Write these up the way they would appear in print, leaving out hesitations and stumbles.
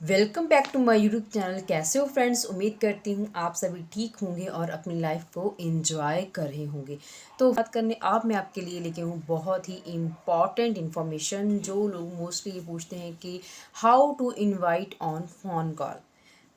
Welcome back to my YouTube channel. कैसे हो friends? उम्मीद करती हूँ आप सभी ठीक होंगे और अपनी लाइफ को एंजॉय कर रहे होंगे। तो बात करने आप मैं आपके लिए लेके हूँ बहुत ही इम्पॉर्टेंट इन्फॉर्मेशन। जो लोग मोस्टली ये पूछते हैं कि how to invite on phone call.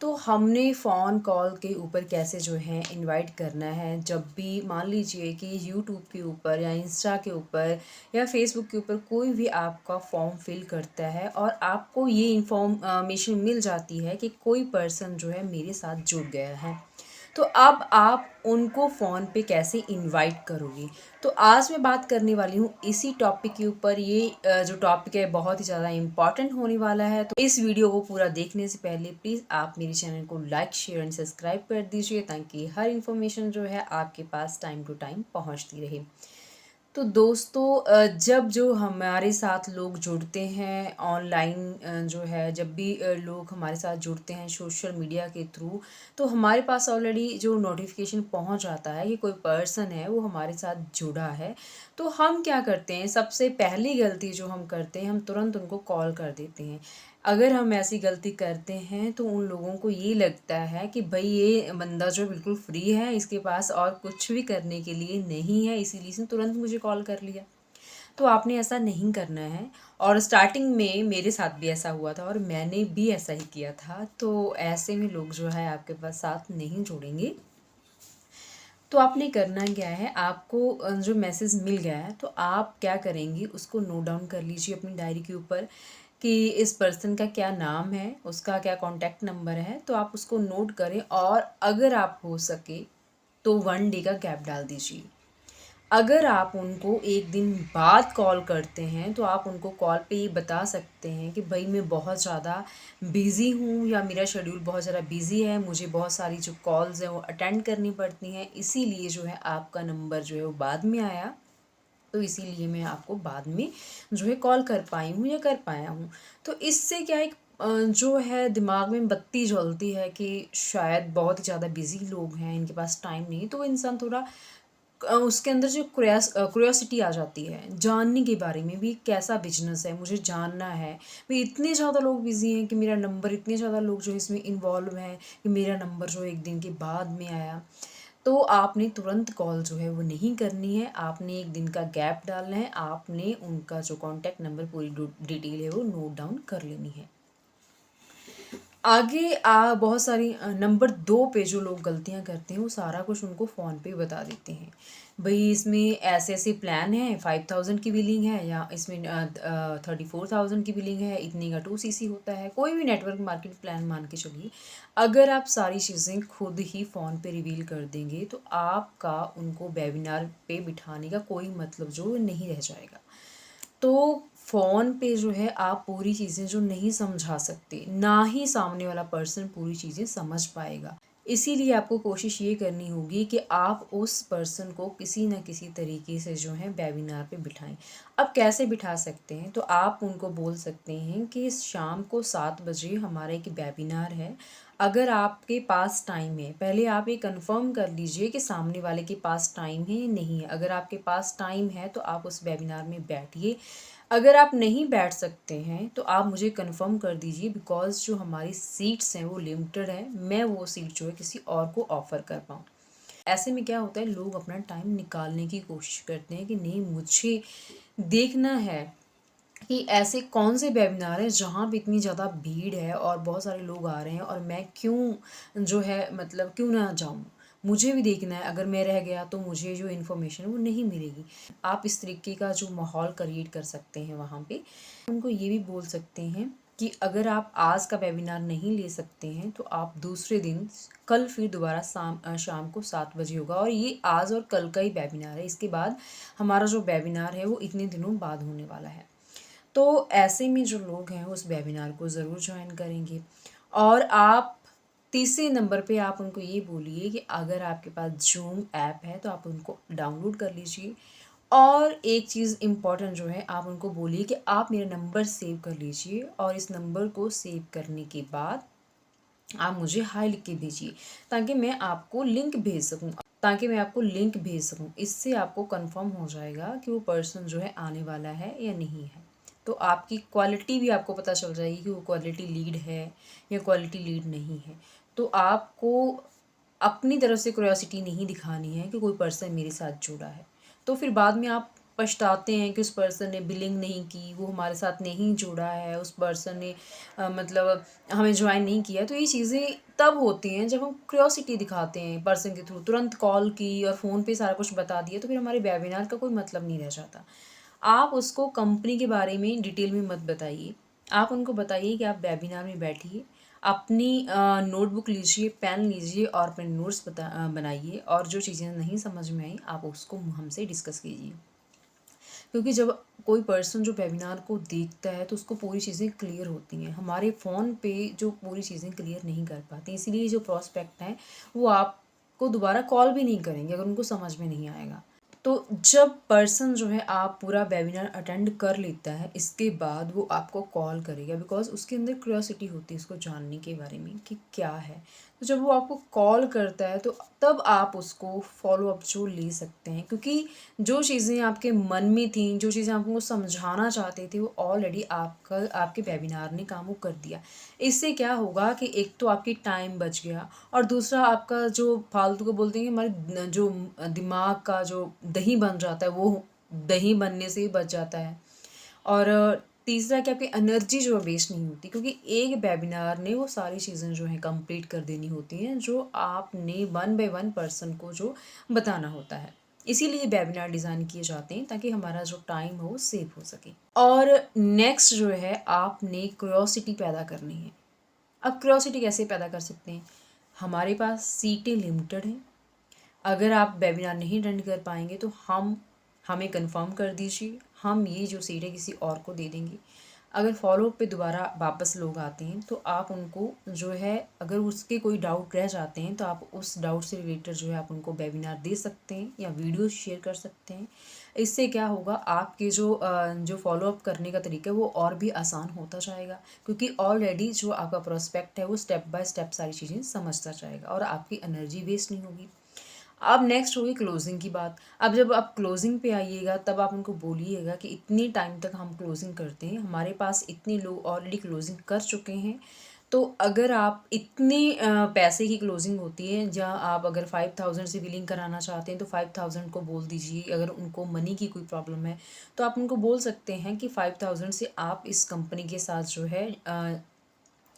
तो हमने फ़ोन कॉल के ऊपर कैसे जो है इनवाइट करना है। जब भी मान लीजिए कि यूट्यूब के ऊपर या इंस्टा के ऊपर या फेसबुक के ऊपर कोई भी आपका फॉर्म फिल करता है और आपको ये इन्फॉर्मेशन मिल जाती है कि कोई पर्सन जो है मेरे साथ जुड़ गया है, तो अब आप उनको फ़ोन पे कैसे इनवाइट करोगे। तो आज मैं बात करने वाली हूँ इसी टॉपिक के ऊपर। ये जो टॉपिक है बहुत ही ज़्यादा इम्पॉर्टेंट होने वाला है। तो इस वीडियो को पूरा देखने से पहले प्लीज़ आप मेरे चैनल को लाइक शेयर एंड सब्सक्राइब कर दीजिए, ताकि हर इन्फॉर्मेशन जो है आपके पास टाइम टू टाइम पहुँचती रहे। तो दोस्तों, जब जो हमारे साथ लोग जुड़ते हैं ऑनलाइन, जो है जब भी लोग हमारे साथ जुड़ते हैं सोशल मीडिया के थ्रू, तो हमारे पास ऑलरेडी जो नोटिफिकेशन पहुंच जाता है कि कोई पर्सन है वो हमारे साथ जुड़ा है। तो हम क्या करते हैं, सबसे पहली गलती जो हम करते हैं, हम तुरंत उनको कॉल कर देते हैं। अगर हम ऐसी गलती करते हैं तो उन लोगों को ये लगता है कि भाई ये बंदा जो बिल्कुल फ्री है, इसके पास और कुछ भी करने के लिए नहीं है, इसीलिए इसने तुरंत मुझे कॉल कर लिया। तो आपने ऐसा नहीं करना है। और स्टार्टिंग में मेरे साथ भी ऐसा हुआ था और मैंने भी ऐसा ही किया था। तो ऐसे में लोग जो है आपके पास साथ नहीं जोड़ेंगे। तो आपने करना क्या है, आपको जो मैसेज मिल गया है तो आप क्या करेंगी, उसको नोट डाउन कर लीजिए अपनी डायरी के ऊपर कि इस पर्सन का क्या नाम है, उसका क्या कॉन्टैक्ट नंबर है। तो आप उसको नोट करें और अगर आप हो सके तो 1 डे का गैप डाल दीजिए। अगर आप उनको एक दिन बाद कॉल करते हैं तो आप उनको कॉल पे ये बता सकते हैं कि भाई मैं बहुत ज़्यादा बिज़ी हूँ या मेरा शेड्यूल बहुत ज़्यादा बिज़ी है, मुझे बहुत सारी जो कॉल्स हैं वो अटेंड करनी पड़ती हैं, इसीलिए जो है आपका नंबर जो है वो बाद में आया। तो इसीलिए मैं आपको बाद में जो है कॉल कर पाई हूँ या कर पाया हूँ। तो इससे क्या एक जो है दिमाग में बत्ती जलती है कि शायद बहुत ही ज़्यादा बिज़ी लोग हैं, इनके पास टाइम नहीं। तो इंसान थोड़ा उसके अंदर जो क्यूरियोसिटी आ जाती है जानने के बारे में भी, कैसा बिजनेस है मुझे जानना है। भाई इतने ज़्यादा लोग बिजी हैं कि मेरा नंबर, इतने ज़्यादा लोग जो इसमें इन्वॉल्व हैं कि मेरा नंबर जो एक दिन के बाद में आया। तो आपने तुरंत कॉल जो है वो नहीं करनी है, आपने एक दिन का गैप डालना है, आपने उनका जो कॉन्टैक्ट नंबर पूरी डिटेल है वो नोट डाउन कर लेनी है। आगे बहुत सारी नंबर 2 पे जो लोग गलतियाँ करते हैं वो सारा कुछ उनको फ़ोन पे बता देते हैं। भई इसमें ऐसे-ऐसे प्लान हैं, 5000 की बिलिंग है, या इसमें 34,000 की बिलिंग है, इतने का 2 सीसी होता है। कोई भी नेटवर्क मार्केट प्लान मान के चलिए। अगर आप सारी चीज़ें खुद ही फ़ोन पे रिवील कर देंगे तो आपका उनको वेबिनार पे बिठाने का कोई मतलब जो नहीं रह जाएगा। तो फ़ोन पे जो है आप पूरी चीज़ें जो नहीं समझा सकते, ना ही सामने वाला पर्सन पूरी चीज़ें समझ पाएगा। इसीलिए आपको कोशिश ये करनी होगी कि आप उस पर्सन को किसी न किसी तरीके से जो है वेबिनार पे बिठाएँ। अब कैसे बिठा सकते हैं? तो आप उनको बोल सकते हैं कि शाम को 7 बजे हमारा एक वेबिनार है। अगर आपके पास टाइम है, पहले आप ये कन्फर्म कर लीजिए कि सामने वाले के पास टाइम है या नहीं है। अगर आपके पास टाइम है तो आप उस वेबिनार में बैठिए। अगर आप नहीं बैठ सकते हैं तो आप मुझे कन्फर्म कर दीजिए, बिकॉज़ जो हमारी सीट्स हैं वो लिमिटेड है, मैं वो सीट जो है किसी और को ऑफ़र कर पाऊँ। ऐसे में क्या होता है, लोग अपना टाइम निकालने की कोशिश करते हैं कि नहीं, मुझे देखना है कि ऐसे कौन से वेबिनार हैं जहाँ पे इतनी ज़्यादा भीड़ है और बहुत सारे लोग आ रहे हैं और मैं क्यों जो है मतलब क्यों ना जाऊँ। मुझे भी देखना है, अगर मैं रह गया तो मुझे जो इन्फॉर्मेशन है वो नहीं मिलेगी। आप इस तरीके का जो माहौल क्रिएट कर सकते हैं वहाँ पे। उनको ये भी बोल सकते हैं कि अगर आप आज का वेबिनार नहीं ले सकते हैं तो आप दूसरे दिन, कल फिर दोबारा शाम को 7 बजे होगा, और ये आज और कल का ही वेबिनार है। इसके बाद हमारा जो वेबिनार है वो इतने दिनों बाद होने वाला है। तो ऐसे में जो लोग हैं उस वेबिनार को ज़रूर ज्वाइन करेंगे। और आप तीसरे नंबर पे आप उनको ये बोलिए कि अगर आपके पास ज़ूम ऐप है तो आप उनको डाउनलोड कर लीजिए। और एक चीज़ इम्पॉर्टेंट जो है, आप उनको बोलिए कि आप मेरा नंबर सेव कर लीजिए, और इस नंबर को सेव करने के बाद आप मुझे हाय लिख के भेजिए, ताकि मैं आपको लिंक भेज सकूँ। इससे आपको कंफर्म हो जाएगा कि वो पर्सन जो है आने वाला है या नहीं है। तो आपकी क्वालिटी भी आपको पता चल जाएगी कि वो क्वालिटी लीड है या क्वालिटी लीड नहीं है। तो आपको अपनी तरफ से क्यूरियोसिटी नहीं दिखानी है कि कोई पर्सन मेरे साथ जुड़ा है। तो फिर बाद में आप पछताते हैं कि उस पर्सन ने बिलिंग नहीं की, वो हमारे साथ नहीं जुड़ा है, उस पर्सन ने मतलब हमें ज्वाइन नहीं किया। तो ये चीज़ें तब होती हैं जब हम क्यूरियोसिटी दिखाते हैं पर्सन के थ्रू, तुरंत कॉल की और फ़ोन पे सारा कुछ बता दिया, तो फिर हमारे वेबिनार का कोई मतलब नहीं रह जाता। आप उसको कंपनी के बारे में डिटेल में मत बताइए। आप उनको बताइए कि आप वेबिनार में बैठिए, अपनी नोटबुक लीजिए, पेन लीजिए और अपने नोट्स बनाइए, और जो चीज़ें नहीं समझ में आई आप उसको हमसे डिस्कस कीजिए। क्योंकि जब कोई पर्सन जो वेबिनार को देखता है तो उसको पूरी चीज़ें क्लियर होती हैं। हमारे फ़ोन पे जो पूरी चीज़ें क्लियर नहीं कर पाते, इसीलिए जो प्रॉस्पेक्ट हैं वो आपको दोबारा कॉल भी नहीं करेंगे अगर उनको समझ में नहीं आएगा। तो जब पर्सन जो है आप पूरा वेबिनार अटेंड कर लेता है, इसके बाद वो आपको कॉल करेगा, बिकॉज़ उसके अंदर क्यूरियोसिटी होती है उसको जानने के बारे में कि क्या है। तो जब वो आपको कॉल करता है तो तब आप उसको फॉलो अप जो ले सकते हैं, क्योंकि जो चीज़ें आपके मन में थी, जो चीज़ें आप उनको समझाना चाहते थे, वो ऑलरेडी आपके वेबिनार ने काम वो कर दिया। इससे क्या होगा कि एक तो आपकी टाइम बच गया, और दूसरा आपका जो फालतू का बोलते हैं कि हमारे जो दिमाग का जो दही बन जाता है वो दही बनने से ही बच जाता है। और तीसरा कि आपकी एनर्जी जो है वेस्ट नहीं होती, क्योंकि एक वेबिनार ने वो सारी चीज़ें जो हैं कंप्लीट कर देनी होती हैं जो आपने वन बाय वन पर्सन को जो बताना होता है। इसीलिए वेबिनार डिज़ाइन किए जाते हैं ताकि हमारा जो टाइम हो वो सेव हो सके। और नेक्स्ट जो है आपने क्यूरियोसिटी पैदा करनी है। अब क्यूरियोसिटी कैसे पैदा कर सकते हैं? हमारे पास सीटें लिमिटेड हैं। अगर आप वेबिनार नहीं अटेंड कर पाएंगे तो हमें कंफर्म कर दीजिए, हम ये जो सीट है किसी और को दे देंगे। अगर फॉलोअप पे दोबारा वापस लोग आते हैं तो आप उनको जो है, अगर उसके कोई डाउट रह जाते हैं तो आप उस डाउट से रिलेटेड जो है आप उनको वेबिनार दे सकते हैं या वीडियो शेयर कर सकते हैं। इससे क्या होगा, आपके जो फॉलोअप करने का तरीका है वो और भी आसान होता जाएगा, क्योंकि ऑलरेडी जो आपका प्रोस्पेक्ट है वो स्टेप बाय स्टेप सारी चीज़ें समझता जाएगा और आपकी एनर्जी वेस्ट नहीं होगी। अब नेक्स्ट होगी क्लोजिंग की बात। अब जब आप क्लोजिंग पे आइएगा तब आप उनको बोलिएगा कि इतनी टाइम तक हम क्लोजिंग करते हैं, हमारे पास इतने लोग ऑलरेडी क्लोजिंग कर चुके हैं। तो अगर आप इतने पैसे की क्लोजिंग होती है, जहाँ आप अगर 5000 से बिलिंग कराना चाहते हैं तो 5000 को बोल दीजिए। अगर उनको मनी की कोई प्रॉब्लम है तो आप उनको बोल सकते हैं कि 5000 से आप इस कंपनी के साथ जो है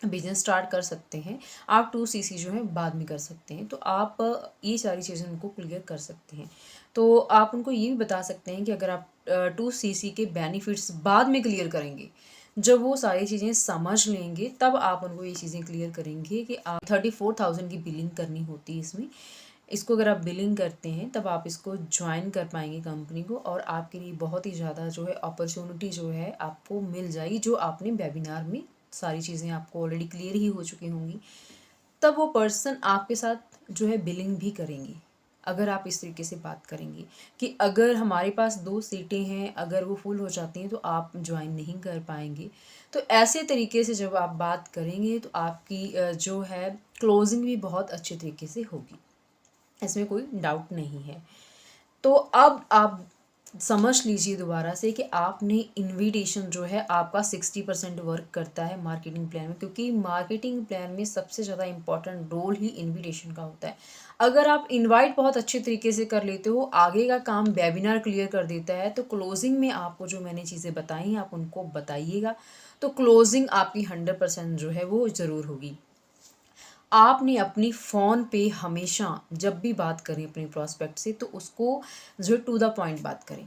बिजनेस स्टार्ट कर सकते हैं। आप 2cc जो है बाद में कर सकते हैं। तो आप ये सारी चीज़ें उनको क्लियर कर सकते हैं। तो आप उनको ये भी बता सकते हैं कि अगर आप 2cc के बेनिफिट्स बाद में क्लियर करेंगे, जब वो सारी चीज़ें समझ लेंगे तब आप उनको ये चीज़ें क्लियर करेंगे कि आप 34,000 की बिलिंग करनी होती है इसमें। इसको अगर आप बिलिंग करते हैं तब आप इसको ज्वाइन कर पाएंगे कंपनी को, और आपके लिए बहुत ही ज़्यादा जो है अपॉर्चुनिटी जो है आपको मिल जाएगी, जो आपने वेबिनार में सारी चीज़ें आपको ऑलरेडी क्लियर ही हो चुकी होंगी। तब वो पर्सन आपके साथ जो है बिलिंग भी करेंगे, अगर आप इस तरीके से बात करेंगे कि अगर हमारे पास 2 सीटें हैं, अगर वो फुल हो जाती हैं तो आप ज्वाइन नहीं कर पाएंगे। तो ऐसे तरीके से जब आप बात करेंगे तो आपकी जो है क्लोजिंग भी बहुत अच्छे तरीके से होगी, इसमें कोई डाउट नहीं है। तो अब आप समझ लीजिए दोबारा से कि आपने इनविटेशन जो है आपका 60% वर्क करता है मार्केटिंग प्लान में, क्योंकि मार्केटिंग प्लान में सबसे ज़्यादा इम्पॉर्टेंट रोल ही इनविटेशन का होता है। अगर आप इनवाइट बहुत अच्छे तरीके से कर लेते हो, आगे का काम वेबिनार क्लियर कर देता है, तो क्लोजिंग में आपको जो मैंने चीज़ें बताई हैं आप उनको बताइएगा, तो क्लोजिंग आपकी 100% जो है वो ज़रूर होगी। आपने अपनी फ़ोन पे हमेशा जब भी बात करें अपने प्रॉस्पेक्ट से तो उसको जो टू द पॉइंट बात करें,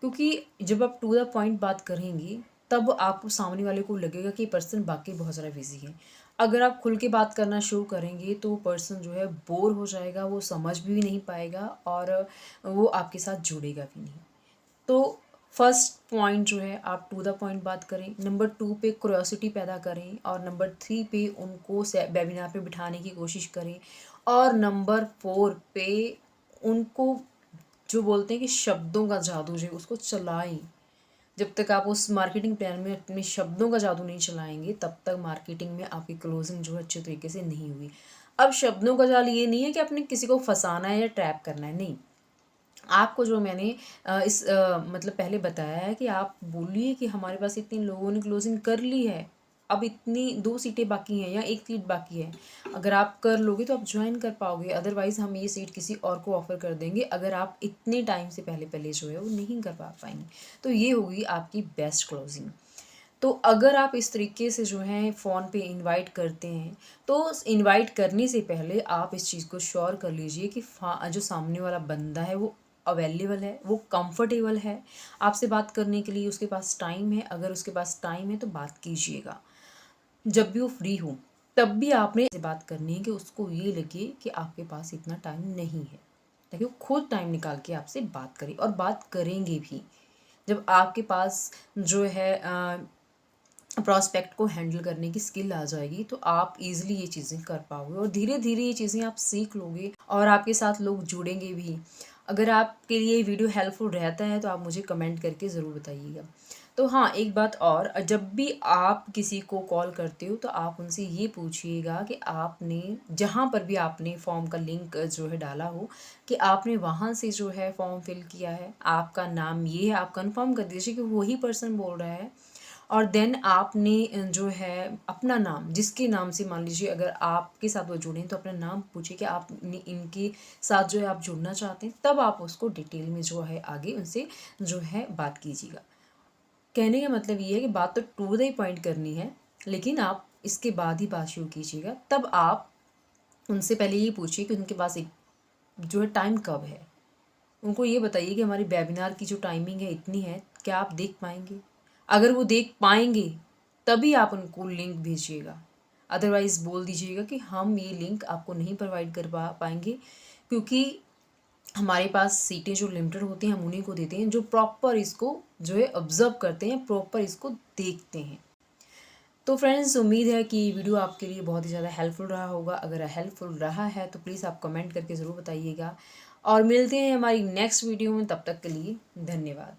क्योंकि जब आप टू द पॉइंट बात करेंगी तब आपको सामने वाले को लगेगा कि पर्सन बाकी बहुत ज़्यादा बिजी है। अगर आप खुल के बात करना शुरू करेंगे तो पर्सन जो है बोर हो जाएगा, वो समझ भी नहीं पाएगा और वो आपके साथ जुड़ेगा भी नहीं। तो फर्स्ट पॉइंट जो है आप टू द पॉइंट बात करें, नंबर 2 पे क्यूरियोसिटी पैदा करें, और नंबर 3 पे उनको वेबिनार पे बिठाने की कोशिश करें, और नंबर 4 पे उनको जो बोलते हैं कि शब्दों का जादू जो है उसको चलाएं। जब तक आप उस मार्केटिंग प्लान में अपने शब्दों का जादू नहीं चलाएंगे तब तक मार्केटिंग में आपकी क्लोजिंग जो है अच्छे तरीके से नहीं हुई। अब शब्दों का जाल ये नहीं है कि आपने किसी को फंसाना है या ट्रैप करना है, नहीं। आपको जो मैंने मतलब पहले बताया है कि आप बोलिए कि हमारे पास इतने लोगों ने क्लोजिंग कर ली है, अब इतनी 2 सीटें बाकी हैं या 1 सीट बाकी है। अगर आप कर लोगे तो आप जॉइन कर पाओगे, अदरवाइज़ हम ये सीट किसी और को ऑफ़र कर देंगे अगर आप इतने टाइम से पहले जो है वो नहीं कर पा पाएँगे। तो ये होगी आपकी बेस्ट क्लोजिंग। तो अगर आप इस तरीके से जो है फ़ोन पे इनवाइट करते हैं, तो इनवाइट करने से पहले आप इस चीज़ को श्योर कर लीजिए कि जो सामने वाला बंदा है वो अवेलेबल है, वो कंफर्टेबल है आपसे बात करने के लिए, उसके पास टाइम है। अगर उसके पास टाइम है तो बात कीजिएगा। जब भी वो फ्री हो तब भी आपने से बात करनी है कि उसको ये लगे कि आपके पास इतना टाइम नहीं है, ताकि वो खुद टाइम निकाल के आपसे बात करे और बात करेंगे भी। जब आपके पास जो है प्रॉस्पेक्ट को हैंडल करने की स्किल आ जाएगी तो आप इजीली ये चीज़ें कर पाओगे और धीरे धीरे ये चीज़ें आप सीख लोगे और आपके साथ लोग जुड़ेंगे भी। अगर आपके लिए वीडियो हेल्पफुल रहता है तो आप मुझे कमेंट करके ज़रूर बताइएगा। तो हाँ, एक बात और, जब भी आप किसी को कॉल करते हो तो आप उनसे ये पूछिएगा कि आपने जहाँ पर भी आपने फॉर्म का लिंक जो है डाला हो कि आपने वहाँ से जो है फॉर्म फिल किया है, आपका नाम ये है, आप कंफर्म कर दीजिए कि वही पर्सन बोल रहा है। और देन आपने जो है अपना नाम, जिसके नाम से मान लीजिए अगर आपके साथ वो जुड़े हैं तो अपना नाम पूछिए कि आपने इनके साथ जो है आप जुड़ना चाहते हैं, तब आप उसको डिटेल में जो है आगे उनसे जो है बात कीजिएगा। कहने का मतलब ये है कि बात तो टू द पॉइंट करनी है, लेकिन आप इसके बाद ही बात शुरू कीजिएगा। तब आप उनसे पहले ये पूछिए कि उनके पास एक जो है टाइम कब है। उनको ये बताइए कि हमारी वेबिनार की जो टाइमिंग है इतनी है, क्या आप देख पाएंगे? अगर वो देख पाएंगे तभी आप उनको लिंक भेजिएगा, अदरवाइज़ बोल दीजिएगा कि हम ये लिंक आपको नहीं प्रोवाइड कर पाएंगे, क्योंकि हमारे पास सीटें जो लिमिटेड होती हैं हम उन्हीं को देते हैं जो प्रॉपर इसको जो है ऑब्जर्व करते हैं, प्रॉपर इसको देखते हैं। तो फ्रेंड्स, उम्मीद है कि वीडियो आपके लिए बहुत ही ज़्यादा हेल्पफुल रहा होगा। अगर हेल्पफुल रहा है तो प्लीज़ आप कमेंट करके ज़रूर बताइएगा और मिलते हैं हमारी नेक्स्ट वीडियो में। तब तक के लिए धन्यवाद।